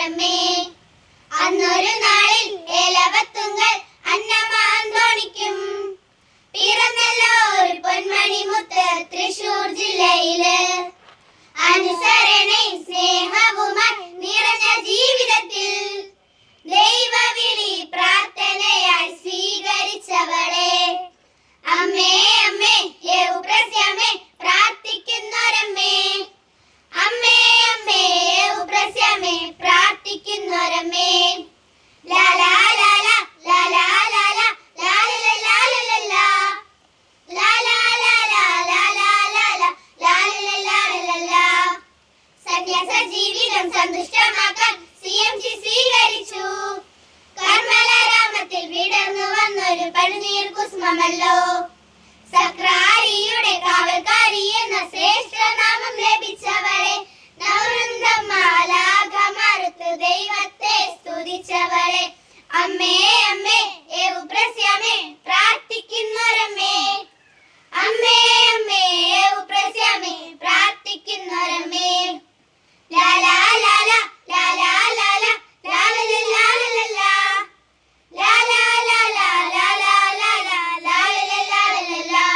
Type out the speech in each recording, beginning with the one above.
പ്രത്യക്ഷമാക്കുന്നൊരമ്മേ. അന്നൊരു നാളിൽ ഏലവത്തുങ്കൽ അന്നമ്മ അന്തോണിക്കും പിറന്നല്ലോ ഒരു പൊന്മണി മുത്ത് തൃശൂർ ജില്ലയില്. അനുസരണയും സ്നേഹവുമായി നിറഞ്ഞ ജീവിതത്തിൽ ദൈവവിളി പ്രാർത്ഥനയായി സ്വീകരിച്ചവളെ. അമ്മേ അമ്മേ യൗപ്രസ്യമേ പ്രാർത്ഥിക്കുന്നൊരമ്മേ. അമ്മേ അമ്മേ യൗപ്രസ്യമേ പ്രാർത്ഥിക്കുന്നൊരമ്മേ. ലാലാ ലാലാ ലാലാ ലാലാ ലാലാ ലാലാ ലാലാ ലാലാ ലാലാ ലാലാ ലാലാ. സന്യാസ ജീവിതം സന്തുഷ്ടമാക്കാൻ CMC സ്വീകരിച്ചു. കർമ്മലരാമത്തിൽ വിടർന്നു വന്നൊരു പഴുനീർ കുസുമമല്ലോ. സക്രാരിയുടെ കാവൽക്കാരി എന്ന ശ്രേഷ്ഠനാമം ലഭിച്ചവളെ. നവവൃന്ദം മാലാഖമാരുത്ത് ദൈവത്തെ സ്തുതിച്ചവളെ. അമ്മേ അമ്മേ യൗപ്രസ്യമേ പ്രാർത്ഥിക്കുന്നൊരമ്മേ. അമ്മേ അമ്മേ യൗപ്രസ്യമേ പ്രാർത്ഥിക്കുന്നൊരമ്മേ. ലാലാ ലാലാ ലാലാ ലാലാ ലാലാ ലാലാ ലാലാ ലാലാ ലാലാ ലാലാ.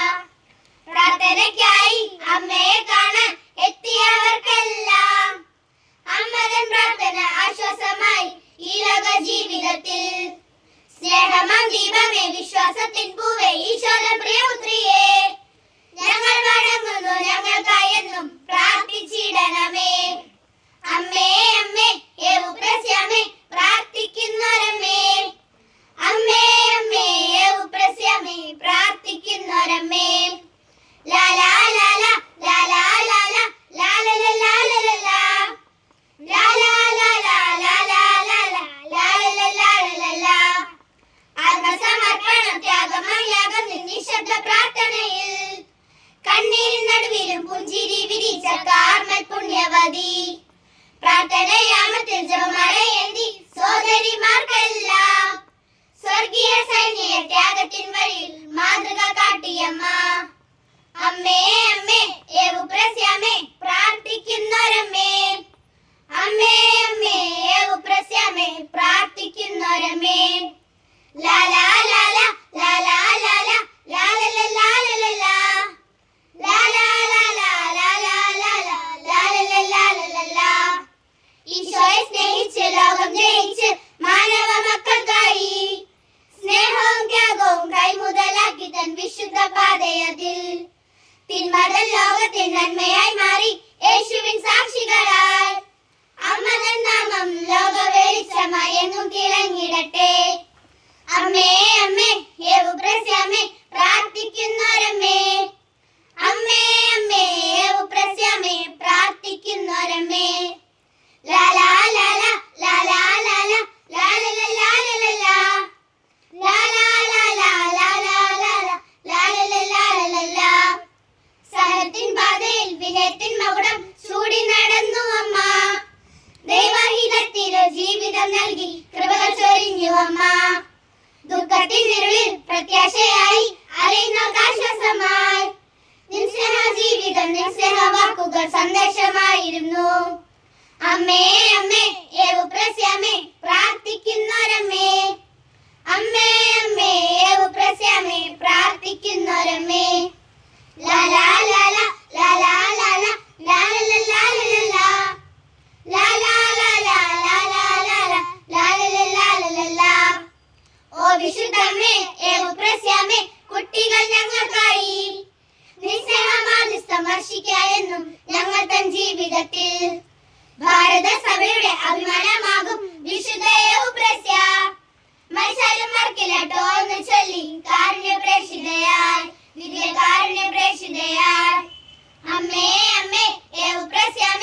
പ്രാർത്ഥനയ്ക്കായി അമ്മയെ കാണാൻ എത്തിയവർക്കെല്ലാം അമ്മതൻ പ്രാർത്ഥന ആശ്വാസമായി ഈ ലോക ജീവിതത്തിൽ. സ്നേഹമാം ദീപമേ വിശ്വാസത്തിൻ പൂവേ ഈശോദൻ പ്രിയപുത്രിയേ. ഞങ്ങൾ വണങ്ങുന്നു ഞങ്ങൾക്കായി എന്നും പ്രാർത്ഥിച്ചിടണമേ. അമ്മേ അമ്മേ യൗപ്രസ്യമേ പ്രാർത്ഥിക്കുന്നൊരമ്മേ. അമ്മേ അമ്മേ യൗപ്രസ്യമേ പ്രാർത്ഥിക്കുന്നൊരമ്മേ. ലാലാ ലാലാ ലാലാ ലാലാ ലാലാ ലാലാ ലാലാ ലാലാ ലാലാ ലാലാ. ആത്മസമർപ്പണം ത്യാഗമായി യാഗം നിശബ്ദ പ്രാർത്ഥനയിൽ കണ്ണീരിൻ നടുവിലും പുഞ്ചിരി വിരിച്ച കാർമൽ പുണ്യവതി. പ്രാർത്ഥനയാമത്തിൽ ജപമാലയേന്തി സോദരിമാർക്കെല്ലാം സ്വർഗീയ സൈന്യ ത്യാഗത്തിൻ വഴിയിൽ മാതൃക കാട്ടിയമ്മ. അമ്മേ അമ്മേ യൗപ്രസ്യമേ പ്രാർത്ഥിക്കുന്നൊരമ്മേ. അമ്മേ അമ്മേ യൗപ്രസ്യമേ പ്രാർത്ഥിക്കുന്നൊരമ്മേ. ലാലാ ലാലാ ലാലാ ലാലാ ലാലാ ലാലാ ലാലാ ലാലാ ലാലാ. ഈശോയെ സ്നേഹിച്ച് ലോകം ജയിച്ച് മാനവ മക്കൾക്കായി സ്നേഹവും ത്യാഗവും കൈമുതലാക്കി തൻ വിശുദ്ധ പാതയതിൽ തിന്മതൻ ലോകത്തിൽ നന്മയായി മാറി യേശുവിൻ സാക്ഷികളായി അമ്മതൻ നാമം ലോക വെളിച്ചമായി എങ്ങും തിളങ്ങിടട്ടെ. അമ്മേ അമ്മേ യൗപ്രസ്യമേ പ്രാർത്ഥിക്കുന്നൊരമ്മേ. അമ്മേ അമ്മേ യൗപ്രസ്യമേ പ്രാർത്ഥിക്കുന്നൊരമ്മേ. ലാലാ ലാലാ ലാലാ ലാലാ ലാലാ ലാലാ ലാലാ ലാലാ ലാലാ. സഹനത്തിൻ പാതയിൽ വിജയത്തിൻ മകുടം ചൂടി നടന്നു അമ്മ. ദൈവഹിതത്തിലു ജീവിതം നൽകി കൃപകൾ ചൊരിഞ്ഞു അമ്മ. ദുഃഖത്തിൻ ഇരുളിൽ പ്രത്യാശയായി അലയുന്നവർക്കാശ്വാസമായി നിസ്നേഹ ജീവിതം നിസ്നേഹ വാക്കുകൾ സന്ദേശമായിരുന്നു. അമ്മേ അമ്മേ യൗപ്രസ്യമേ പ്രാർത്ഥിക്കുന്നൊരമ്മേ. അമ്മേ അമ്മേ യൗപ്രസ്യമേ പ്രാർത്ഥിക്കുന്നൊരമ്മേ. ലാലാ ലാലാ ലാലാ ലാലാ ലാലാ ലാലാ ലാലാ. ഓ വിശുദ്ധമ്മേ യൗപ്രസ്യമേ കുട്ടികൾ ഞങ്ങൾക്കായി നിസ്നേഹമാധ്യസ്ഥം വർഷിക്കായെന്നും ഞങ്ങൾ തൻ ജീവിതത്തിൽ. ഭാരത സഭയുടെ അഭിമാനമാകും വിശുദ്ധ യൗപ്രസ്യ. മരിച്ചാലും മറക്കില്ലട്ടോ എന്ന് ചൊല്ലി കാരുണ്യ പ്രേക്ഷിതയായി ദിവ്യ കാരുണ്യ പ്രേക്ഷിതയായി. അമ്മേ അമ്മേ യൗപ്രസ്യമേ